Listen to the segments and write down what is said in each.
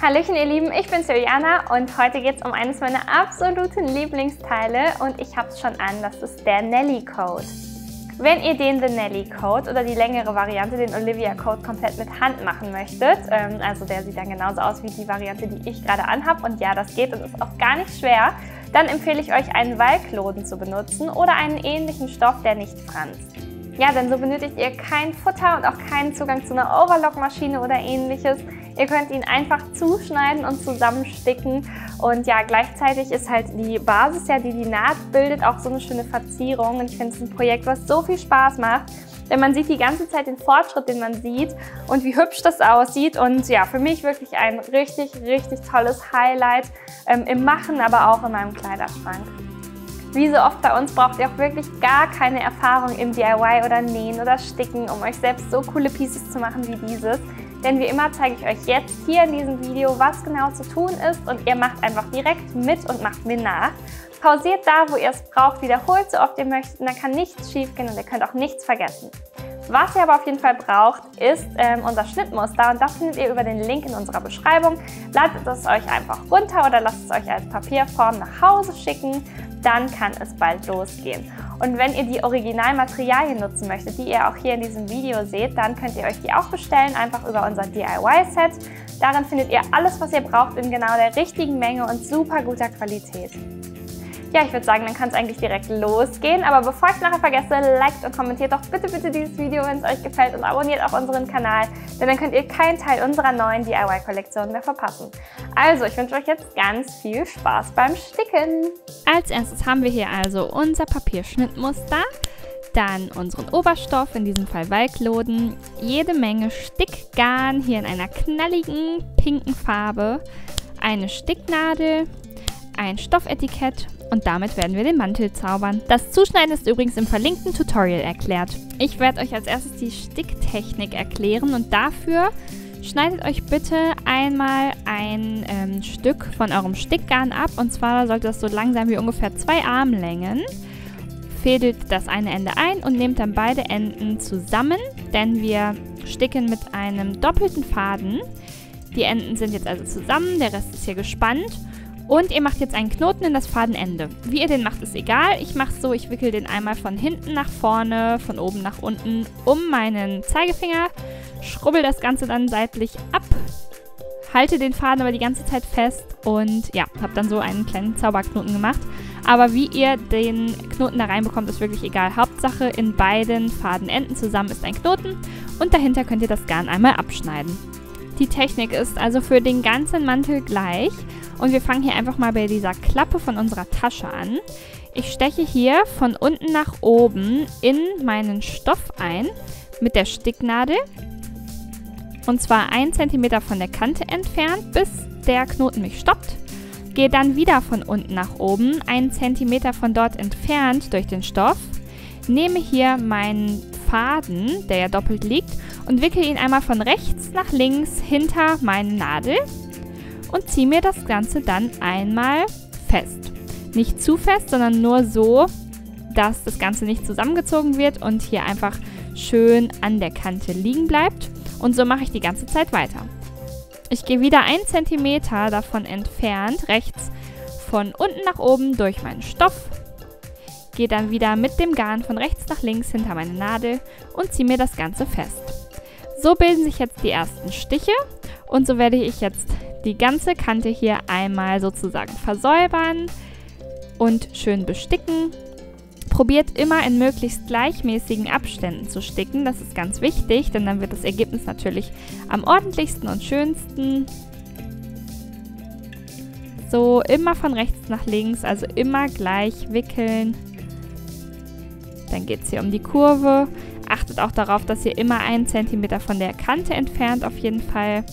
Hallöchen ihr Lieben, ich bin Juliana und heute geht es um eines meiner absoluten Lieblingsteile und ich habe es schon an, das ist der Nelly Code. Wenn ihr den The Nelly Code oder die längere Variante, den Olivia Code, komplett mit Hand machen möchtet, also der sieht dann genauso aus wie die Variante, die ich gerade anhabe und ja, das geht und ist auch gar nicht schwer, dann empfehle ich euch einen Walkloden zu benutzen oder einen ähnlichen Stoff, der nicht franzt. Ja, denn so benötigt ihr kein Futter und auch keinen Zugang zu einer Overlock-Maschine oder ähnliches. Ihr könnt ihn einfach zuschneiden und zusammensticken und ja, gleichzeitig ist halt die Basis, ja, die Naht bildet, auch so eine schöne Verzierung und ich finde es ein Projekt, was so viel Spaß macht, denn man sieht die ganze Zeit den Fortschritt, den man sieht und wie hübsch das aussieht und ja, für mich wirklich ein richtig, richtig tolles Highlight im Machen, aber auch in meinem Kleiderschrank. Wie so oft bei uns braucht ihr auch wirklich gar keine Erfahrung im DIY oder Nähen oder Sticken, um euch selbst so coole Pieces zu machen wie dieses. Denn wie immer zeige ich euch jetzt hier in diesem Video, was genau zu tun ist und ihr macht einfach direkt mit und macht mir nach. Pausiert da, wo ihr es braucht, wiederholt so oft ihr möchtet und dann kann nichts schief gehen und ihr könnt auch nichts vergessen. Was ihr aber auf jeden Fall braucht, ist unser Schnittmuster und das findet ihr über den Link in unserer Beschreibung. Ladet es euch einfach runter oder lasst es euch als Papierform nach Hause schicken, dann kann es bald losgehen. Und wenn ihr die Originalmaterialien nutzen möchtet, die ihr auch hier in diesem Video seht, dann könnt ihr euch die auch bestellen, einfach über unser DIY-Set. Darin findet ihr alles, was ihr braucht, in genau der richtigen Menge und super guter Qualität. Ja, ich würde sagen, dann kann es eigentlich direkt losgehen. Aber bevor ich es nachher vergesse, liked und kommentiert doch bitte dieses Video, wenn es euch gefällt und abonniert auch unseren Kanal, denn dann könnt ihr keinen Teil unserer neuen DIY-Kollektion mehr verpassen. Also, ich wünsche euch jetzt ganz viel Spaß beim Sticken. Als erstes haben wir hier also unser Papierschnittmuster, dann unseren Oberstoff, in diesem Fall Walkloden, jede Menge Stickgarn, hier in einer knalligen pinken Farbe, eine Sticknadel, ein Stoffetikett und damit werden wir den Mantel zaubern. Das Zuschneiden ist übrigens im verlinkten Tutorial erklärt. Ich werde euch als erstes die Sticktechnik erklären und dafür schneidet euch bitte einmal ein Stück von eurem Stickgarn ab und zwar sollte das so lang sein wie ungefähr 2 Armlängen. Fädelt das eine Ende ein und nehmt dann beide Enden zusammen, denn wir sticken mit einem doppelten Faden. Die Enden sind jetzt also zusammen, der Rest ist hier gespannt. Und ihr macht jetzt einen Knoten in das Fadenende. Wie ihr den macht, ist egal. Ich mache es so, ich wickel den einmal von hinten nach vorne, von oben nach unten um meinen Zeigefinger, schrubbel das Ganze dann seitlich ab, halte den Faden aber die ganze Zeit fest und ja, habe dann so einen kleinen Zauberknoten gemacht. Aber wie ihr den Knoten da reinbekommt, ist wirklich egal. Hauptsache in beiden Fadenenden zusammen ist ein Knoten und dahinter könnt ihr das Garn einmal abschneiden. Die Technik ist also für den ganzen Mantel gleich. Und wir fangen hier einfach mal bei dieser Klappe von unserer Tasche an. Ich steche hier von unten nach oben in meinen Stoff ein mit der Sticknadel. Und zwar 1 cm von der Kante entfernt, bis der Knoten mich stoppt. Gehe dann wieder von unten nach oben, 1 cm von dort entfernt durch den Stoff. Nehme hier meinen Faden, der ja doppelt liegt, und wickel ihn einmal von rechts nach links hinter meine Nadel. Und ziehe mir das Ganze dann einmal fest. Nicht zu fest, sondern nur so, dass das Ganze nicht zusammengezogen wird und hier einfach schön an der Kante liegen bleibt. Und so mache ich die ganze Zeit weiter. Ich gehe wieder 1 cm davon entfernt, rechts von unten nach oben durch meinen Stoff. Gehe dann wieder mit dem Garn von rechts nach links hinter meine Nadel und ziehe mir das Ganze fest. So bilden sich jetzt die ersten Stiche und so werde ich jetzt die ganze Kante hier einmal sozusagen versäubern und schön besticken. Probiert immer in möglichst gleichmäßigen Abständen zu sticken, das ist ganz wichtig, denn dann wird das Ergebnis natürlich am ordentlichsten und schönsten. So, immer von rechts nach links, also immer gleich wickeln. Dann geht es hier um die Kurve. Achtet auch darauf, dass ihr immer 1 cm von der Kante entfernt auf jeden Fall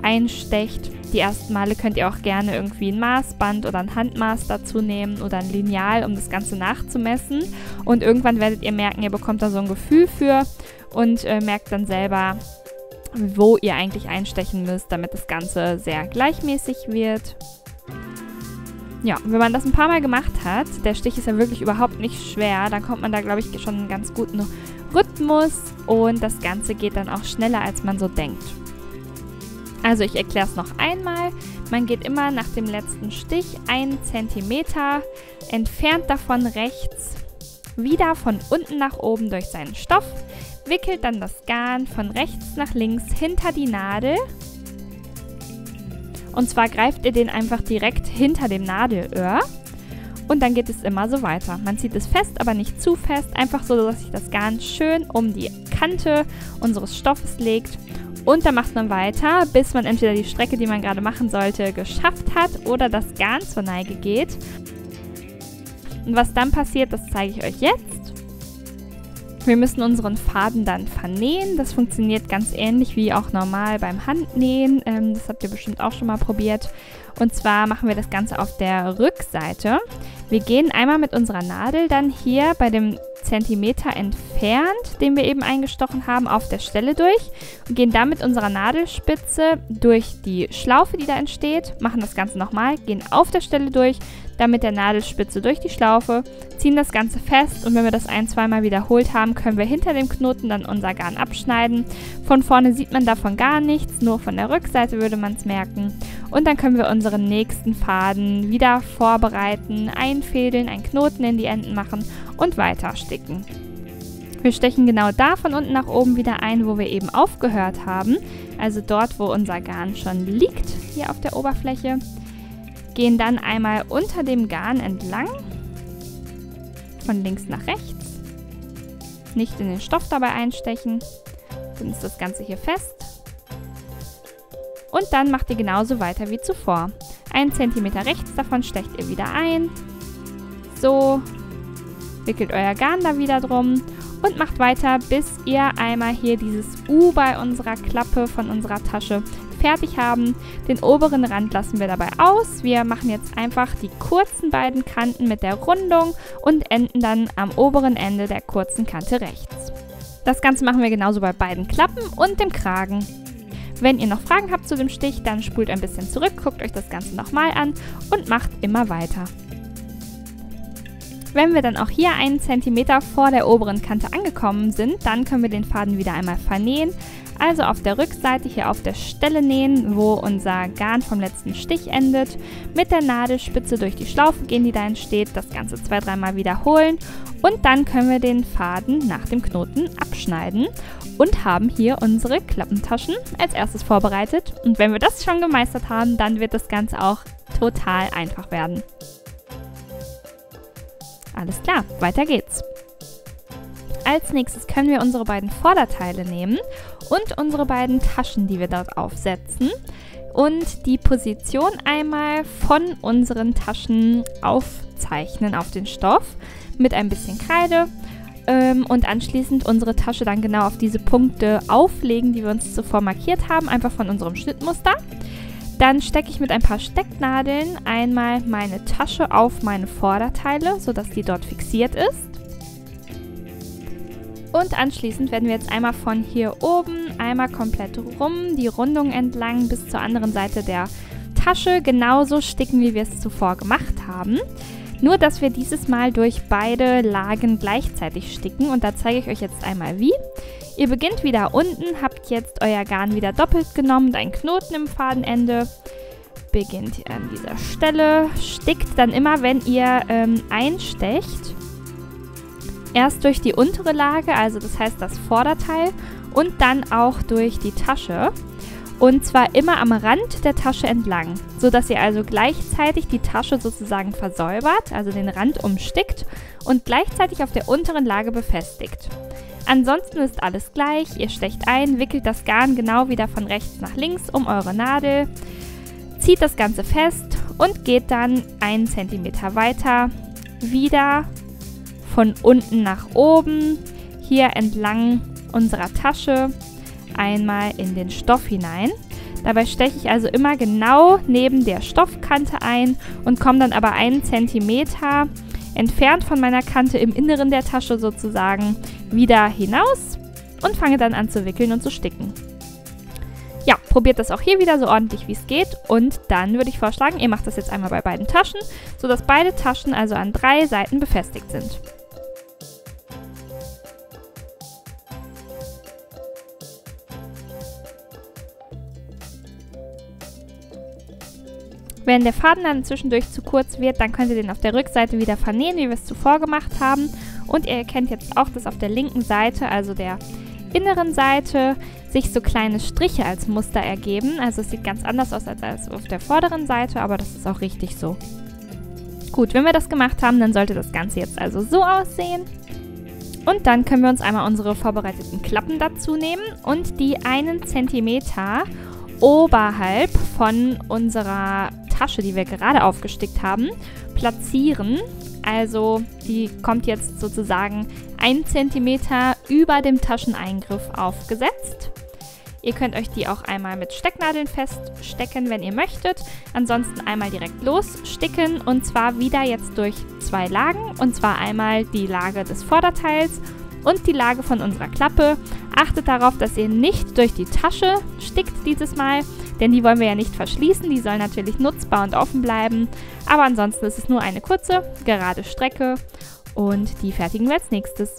einstecht. Die ersten Male könnt ihr auch gerne irgendwie ein Maßband oder ein Handmaß dazu nehmen oder ein Lineal, um das Ganze nachzumessen. Und irgendwann werdet ihr merken, ihr bekommt da so ein Gefühl für und merkt dann selber, wo ihr eigentlich einstechen müsst, damit das Ganze sehr gleichmäßig wird. Ja, wenn man das ein paar Mal gemacht hat, der Stich ist ja wirklich überhaupt nicht schwer, dann kommt man da, glaube ich, schon einen ganz guten Rhythmus und das Ganze geht dann auch schneller, als man so denkt. Also ich erkläre es noch einmal. Man geht immer nach dem letzten Stich 1 cm entfernt davon rechts wieder von unten nach oben durch seinen Stoff, wickelt dann das Garn von rechts nach links hinter die Nadel. Und zwar greift ihr den einfach direkt hinter dem Nadelöhr. Und dann geht es immer so weiter. Man zieht es fest, aber nicht zu fest. Einfach so, dass sich das Garn schön um die Kante unseres Stoffes legt. Und dann macht man weiter, bis man entweder die Strecke, die man gerade machen sollte, geschafft hat oder das Garn zur Neige geht. Und was dann passiert, das zeige ich euch jetzt. Wir müssen unseren Faden dann vernähen. Das funktioniert ganz ähnlich wie auch normal beim Handnähen. Das habt ihr bestimmt auch schon mal probiert. Und zwar machen wir das Ganze auf der Rückseite. Wir gehen einmal mit unserer Nadel dann hier bei dem Zentimeter entfernt, den wir eben eingestochen haben, auf der Stelle durch und gehen dann mit unserer Nadelspitze durch die Schlaufe, die da entsteht, machen das Ganze nochmal, gehen auf der Stelle durch, dann mit der Nadelspitze durch die Schlaufe, ziehen das Ganze fest und wenn wir das ein-, zweimal wiederholt haben, können wir hinter dem Knoten dann unser Garn abschneiden. Von vorne sieht man davon gar nichts, nur von der Rückseite würde man es merken. Und dann können wir unseren nächsten Faden wieder vorbereiten, einfädeln, einen Knoten in die Enden machen und weiter sticken. Wir stechen genau da von unten nach oben wieder ein, wo wir eben aufgehört haben, also dort, wo unser Garn schon liegt, hier auf der Oberfläche. Gehen dann einmal unter dem Garn entlang, von links nach rechts, nicht in den Stoff dabei einstechen, dann ist das Ganze hier fest. Und dann macht ihr genauso weiter wie zuvor. 1 cm rechts davon stecht ihr wieder ein. So, wickelt euer Garn da wieder drum und macht weiter, bis ihr einmal hier dieses U bei unserer Klappe von unserer Tasche fertig haben. Den oberen Rand lassen wir dabei aus. Wir machen jetzt einfach die kurzen beiden Kanten mit der Rundung und enden dann am oberen Ende der kurzen Kante rechts. Das Ganze machen wir genauso bei beiden Klappen und dem Kragen. Wenn ihr noch Fragen habt zu dem Stich, dann spult ein bisschen zurück, guckt euch das Ganze nochmal an und macht immer weiter. Wenn wir dann auch hier 1 cm vor der oberen Kante angekommen sind, dann können wir den Faden wieder einmal vernähen. Also auf der Rückseite hier auf der Stelle nähen, wo unser Garn vom letzten Stich endet. Mit der Nadelspitze durch die Schlaufe gehen, die da entsteht, das Ganze 2-, 3-mal wiederholen. Und dann können wir den Faden nach dem Knoten abschneiden und haben hier unsere Klappentaschen als erstes vorbereitet. Und wenn wir das schon gemeistert haben, dann wird das Ganze auch total einfach werden. Alles klar, weiter geht's. Als nächstes können wir unsere beiden Vorderteile nehmen und unsere beiden Taschen, die wir dort aufsetzen, und die Position einmal von unseren Taschen aufzeichnen auf den Stoff mit ein bisschen Kreide und anschließend unsere Tasche dann genau auf diese Punkte auflegen, die wir uns zuvor markiert haben, einfach von unserem Schnittmuster. Dann stecke ich mit ein paar Stecknadeln einmal meine Tasche auf meine Vorderteile, sodass die dort fixiert ist. Und anschließend werden wir jetzt einmal von hier oben einmal komplett rum, die Rundung entlang bis zur anderen Seite der Tasche genauso sticken, wie wir es zuvor gemacht haben. Nur, dass wir dieses Mal durch beide Lagen gleichzeitig sticken und da zeige ich euch jetzt einmal wie. Ihr beginnt wieder unten, habt jetzt euer Garn wieder doppelt genommen und einen Knoten im Fadenende. Beginnt hier an dieser Stelle, stickt dann immer, wenn ihr einstecht, erst durch die untere Lage, also das heißt das Vorderteil, und dann auch durch die Tasche. Und zwar immer am Rand der Tasche entlang, sodass ihr also gleichzeitig die Tasche sozusagen versäubert, also den Rand umstickt und gleichzeitig auf der unteren Lage befestigt. Ansonsten ist alles gleich, ihr stecht ein, wickelt das Garn genau wieder von rechts nach links um eure Nadel, zieht das Ganze fest und geht dann 1 cm weiter, wieder von unten nach oben, hier entlang unserer Tasche, einmal in den Stoff hinein. Dabei steche ich also immer genau neben der Stoffkante ein und komme dann aber 1 cm entfernt von meiner Kante im Inneren der Tasche sozusagen wieder hinaus und fange dann an zu wickeln und zu sticken. Ja, probiert das auch hier wieder so ordentlich wie es geht und dann würde ich vorschlagen, ihr macht das jetzt einmal bei beiden Taschen, sodass beide Taschen also an 3 Seiten befestigt sind. Wenn der Faden dann zwischendurch zu kurz wird, dann könnt ihr den auf der Rückseite wieder vernähen, wie wir es zuvor gemacht haben. Und ihr erkennt jetzt auch, dass auf der linken Seite, also der inneren Seite, sich so kleine Striche als Muster ergeben. Also es sieht ganz anders aus als auf der vorderen Seite, aber das ist auch richtig so. Gut, wenn wir das gemacht haben, dann sollte das Ganze jetzt also so aussehen. Und dann können wir uns einmal unsere vorbereiteten Klappen dazu nehmen und die 1 cm oberhalb von unserer Tasche, die wir gerade aufgestickt haben, platzieren. Also die kommt jetzt sozusagen 1 cm über dem Tascheneingriff aufgesetzt. Ihr könnt euch die auch einmal mit Stecknadeln feststecken, wenn ihr möchtet. Ansonsten einmal direkt lossticken und zwar wieder jetzt durch 2 Lagen. Und zwar einmal die Lage des Vorderteils und die Lage von unserer Klappe. Achtet darauf, dass ihr nicht durch die Tasche stickt dieses Mal, denn die wollen wir ja nicht verschließen. Die soll natürlich nutzbar und offen bleiben. Aber ansonsten ist es nur eine kurze, gerade Strecke und die fertigen wir als nächstes.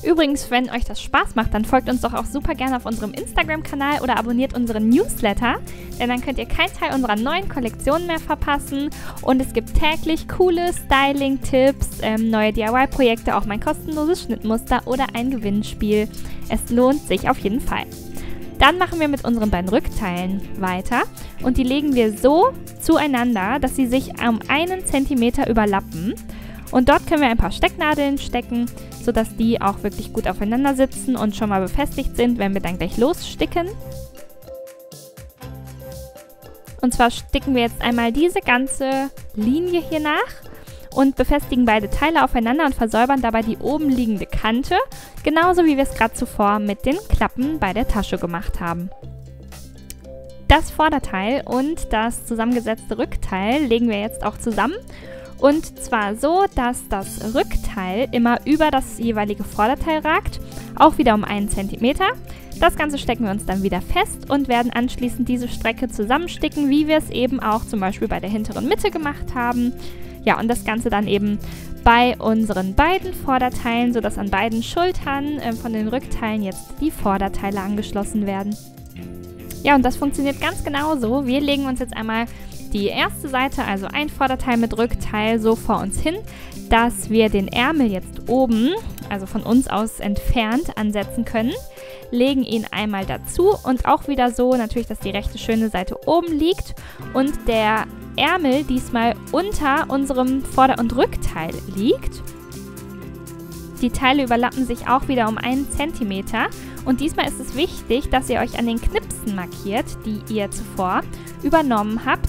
Übrigens, wenn euch das Spaß macht, dann folgt uns doch auch super gerne auf unserem Instagram-Kanal oder abonniert unseren Newsletter, denn dann könnt ihr keinen Teil unserer neuen Kollektionen mehr verpassen und es gibt täglich coole Styling-Tipps, neue DIY-Projekte, auch mein kostenloses Schnittmuster oder ein Gewinnspiel. Es lohnt sich auf jeden Fall. Dann machen wir mit unseren beiden Rückteilen weiter und die legen wir so zueinander, dass sie sich um 1 cm überlappen. Und dort können wir ein paar Stecknadeln stecken, sodass die auch wirklich gut aufeinander sitzen und schon mal befestigt sind, wenn wir dann gleich lossticken. Und zwar sticken wir jetzt einmal diese ganze Linie hier nach und befestigen beide Teile aufeinander und versäubern dabei die oben liegende Kante, genauso wie wir es gerade zuvor mit den Klappen bei der Tasche gemacht haben. Das Vorderteil und das zusammengesetzte Rückteil legen wir jetzt auch zusammen. Und zwar so, dass das Rückteil immer über das jeweilige Vorderteil ragt, auch wieder um 1 cm. Das Ganze stecken wir uns dann wieder fest und werden anschließend diese Strecke zusammensticken, wie wir es eben auch zum Beispiel bei der hinteren Mitte gemacht haben. Ja, und das Ganze dann eben bei unseren beiden Vorderteilen, sodass an beiden Schultern von den Rückteilen jetzt die Vorderteile angeschlossen werden. Ja, und das funktioniert ganz genauso. Wir legen uns jetzt einmal die erste Seite, also ein Vorderteil mit Rückteil, so vor uns hin, dass wir den Ärmel jetzt oben, also von uns aus entfernt, ansetzen können. Legen ihn einmal dazu und auch wieder so natürlich, dass die rechte schöne Seite oben liegt und der Ärmel diesmal unter unserem Vorder- und Rückteil liegt. Die Teile überlappen sich auch wieder um 1 cm und diesmal ist es wichtig, dass ihr euch an den Knipsen markiert, die ihr zuvor übernommen habt.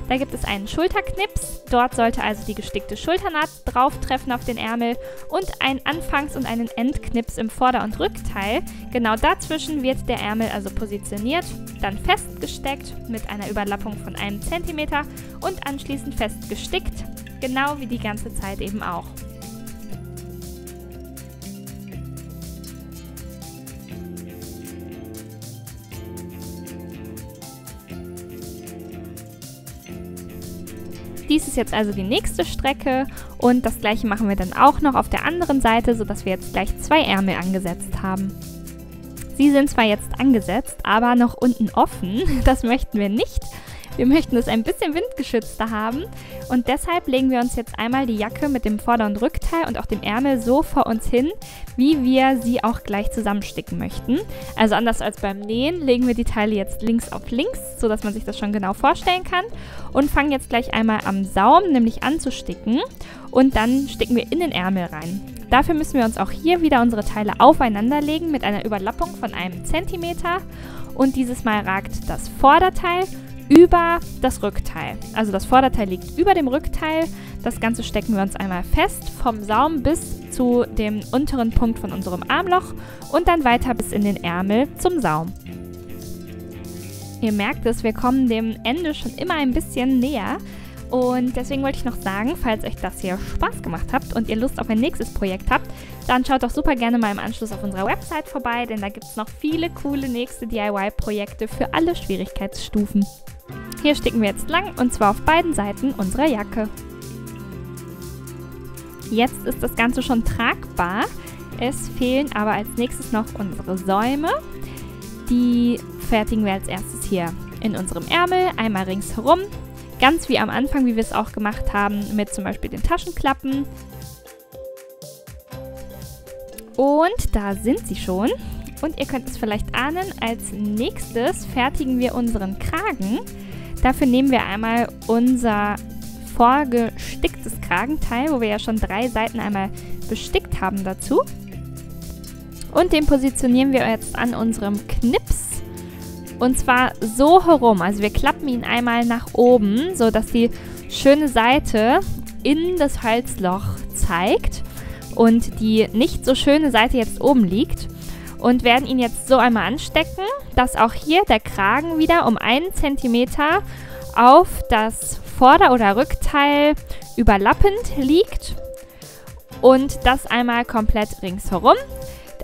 Da gibt es einen Schulterknips, dort sollte also die gestickte Schulternaht drauf treffen auf den Ärmel und einen Anfangs- und einen Endknips im Vorder- und Rückteil. Genau dazwischen wird der Ärmel also positioniert, dann festgesteckt mit einer Überlappung von 1 cm und anschließend festgestickt, genau wie die ganze Zeit eben auch. Dies ist jetzt also die nächste Strecke und das gleiche machen wir dann auch noch auf der anderen Seite, sodass wir jetzt gleich 2 Ärmel angesetzt haben. Sie sind zwar jetzt angesetzt, aber noch unten offen. Das möchten wir nicht. Wir möchten es ein bisschen windgeschützter haben und deshalb legen wir uns jetzt einmal die Jacke mit dem Vorder- und Rückteil und auch dem Ärmel so vor uns hin, wie wir sie auch gleich zusammensticken möchten. Also anders als beim Nähen legen wir die Teile jetzt links auf links, sodass man sich das schon genau vorstellen kann und fangen jetzt gleich einmal am Saum, nämlich an zu sticken und dann sticken wir in den Ärmel rein. Dafür müssen wir uns auch hier wieder unsere Teile aufeinander legen mit einer Überlappung von 1 cm und dieses Mal ragt das Vorderteil über das Rückteil. Also das Vorderteil liegt über dem Rückteil. Das Ganze stecken wir uns einmal fest vom Saum bis zu dem unteren Punkt von unserem Armloch und dann weiter bis in den Ärmel zum Saum. Ihr merkt es, wir kommen dem Ende schon immer ein bisschen näher. Und deswegen wollte ich noch sagen, falls euch das hier Spaß gemacht habt und ihr Lust auf ein nächstes Projekt habt, dann schaut doch super gerne mal im Anschluss auf unserer Website vorbei, denn da gibt es noch viele coole nächste DIY-Projekte für alle Schwierigkeitsstufen. Hier sticken wir jetzt lang und zwar auf beiden Seiten unserer Jacke. Jetzt ist das Ganze schon tragbar. Es fehlen aber als nächstes noch unsere Säume. Die fertigen wir als erstes hier in unserem Ärmel, einmal ringsherum. Ganz wie am Anfang, wie wir es auch gemacht haben mit zum Beispiel den Taschenklappen. Und da sind sie schon. Und ihr könnt es vielleicht ahnen, als nächstes fertigen wir unseren Kragen. Dafür nehmen wir einmal unser vorgesticktes Kragenteil, wo wir ja schon 3 Seiten einmal bestickt haben dazu. Und den positionieren wir jetzt an unserem Knips. Und zwar so herum, also wir klappen ihn einmal nach oben, sodass die schöne Seite in das Halsloch zeigt und die nicht so schöne Seite jetzt oben liegt. Und werden ihn jetzt so einmal anstecken, dass auch hier der Kragen wieder um 1 cm auf das Vorder- oder Rückteil überlappend liegt. Und das einmal komplett ringsherum.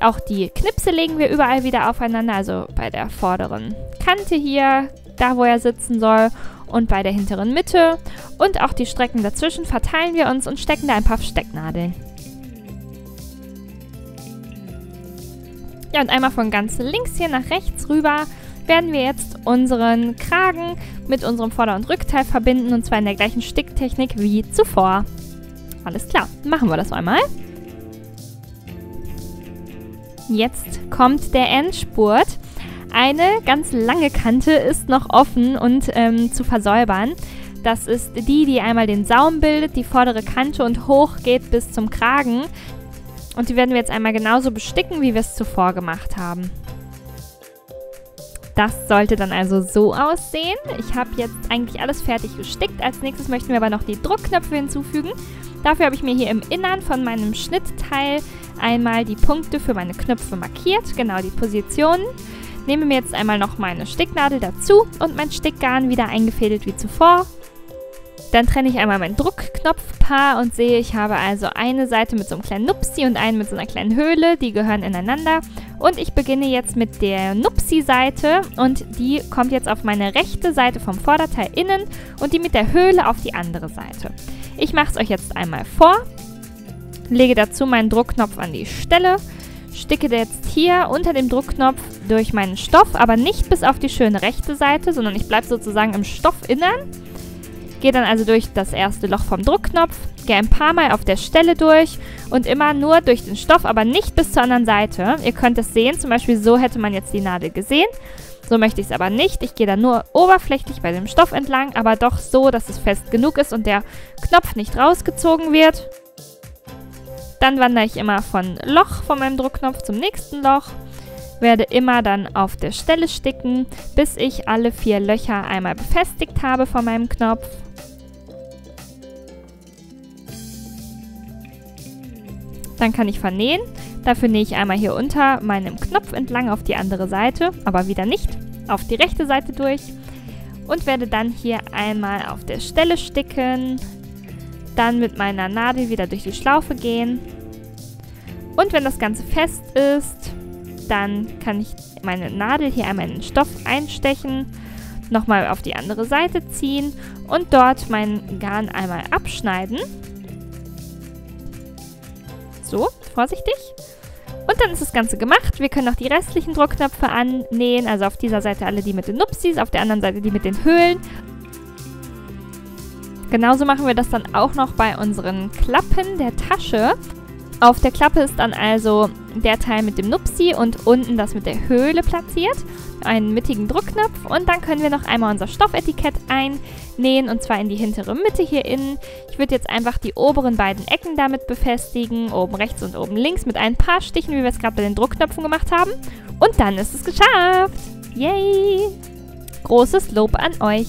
Auch die Knipse legen wir überall wieder aufeinander, also bei der vorderen Kante hier, da wo er sitzen soll, und bei der hinteren Mitte. Und auch die Strecken dazwischen verteilen wir uns und stecken da ein paar Stecknadeln. Ja, und einmal von ganz links hier nach rechts rüber werden wir jetzt unseren Kragen mit unserem Vorder- und Rückteil verbinden, und zwar in der gleichen Sticktechnik wie zuvor. Alles klar, machen wir das einmal. Jetzt kommt der Endspurt. Eine ganz lange Kante ist noch offen und zu versäubern. Das ist die einmal den Saum bildet, die vordere Kante und hoch geht bis zum Kragen. Und die werden wir jetzt einmal genauso besticken, wie wir es zuvor gemacht haben. Das sollte dann also so aussehen. Ich habe jetzt eigentlich alles fertig gestickt. Als nächstes möchten wir aber noch die Druckknöpfe hinzufügen. Dafür habe ich mir hier im Innern von meinem Schnittteil einmal die Punkte für meine Knöpfe markiert, genau die Positionen. Nehme mir jetzt einmal noch meine Sticknadel dazu und mein Stickgarn wieder eingefädelt wie zuvor. Dann trenne ich einmal mein Druckknopfpaar und sehe, ich habe also eine Seite mit so einem kleinen Nupsi und eine mit so einer kleinen Höhle, die gehören ineinander. Und ich beginne jetzt mit der Nupsi-Seite und die kommt jetzt auf meine rechte Seite vom Vorderteil innen und die mit der Höhle auf die andere Seite. Ich mache es euch jetzt einmal vor, lege dazu meinen Druckknopf an die Stelle, sticke jetzt hier unter dem Druckknopf durch meinen Stoff, aber nicht bis auf die schöne rechte Seite, sondern ich bleibe sozusagen im Stoffinnern. Gehe dann also durch das erste Loch vom Druckknopf, gehe ein paar Mal auf der Stelle durch und immer nur durch den Stoff, aber nicht bis zur anderen Seite. Ihr könnt es sehen, zum Beispiel so hätte man jetzt die Nadel gesehen. So möchte ich es aber nicht. Ich gehe dann nur oberflächlich bei dem Stoff entlang, aber doch so, dass es fest genug ist und der Knopf nicht rausgezogen wird. Dann wandere ich immer von Loch von meinem Druckknopf zum nächsten Loch. Werde immer dann auf der Stelle sticken, bis ich alle 4 Löcher einmal befestigt habe von meinem Knopf. Dann kann ich vernähen. Dafür nähe ich einmal hier unter meinem Knopf entlang auf die andere Seite, aber wieder nicht, auf die rechte Seite durch. Und werde dann hier einmal auf der Stelle sticken, dann mit meiner Nadel wieder durch die Schlaufe gehen. Und wenn das Ganze fest ist, dann kann ich meine Nadel hier einmal in den Stoff einstechen, nochmal auf die andere Seite ziehen und dort mein Garn einmal abschneiden. So, vorsichtig. Und dann ist das Ganze gemacht. Wir können noch die restlichen Druckknöpfe annähen, also auf dieser Seite alle die mit den Nupsis, auf der anderen Seite die mit den Höhlen. Genauso machen wir das dann auch noch bei unseren Klappen der Tasche. Auf der Klappe ist dann also der Teil mit dem Nupsi und unten das mit der Höhle platziert. Einen mittigen Druckknopf und dann können wir noch einmal unser Stoffetikett einnähen und zwar in die hintere Mitte hier innen. Ich würde jetzt einfach die oberen beiden Ecken damit befestigen, oben rechts und oben links mit ein paar Stichen, wie wir es gerade bei den Druckknöpfen gemacht haben. Und dann ist es geschafft! Yay! Großes Lob an euch!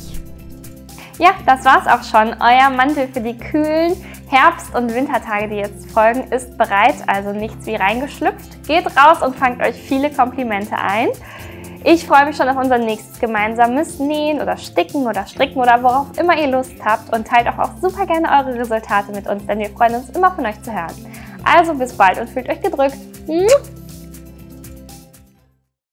Ja, das war's auch schon. Euer Mantel für die kühlen Herbst- und Wintertage, die jetzt folgen, ist bereit, also nichts wie reingeschlüpft. Geht raus und fangt euch viele Komplimente ein. Ich freue mich schon auf unser nächstes gemeinsames Nähen oder Sticken oder Stricken oder worauf immer ihr Lust habt und teilt auch super gerne eure Resultate mit uns, denn wir freuen uns immer von euch zu hören. Also bis bald und fühlt euch gedrückt.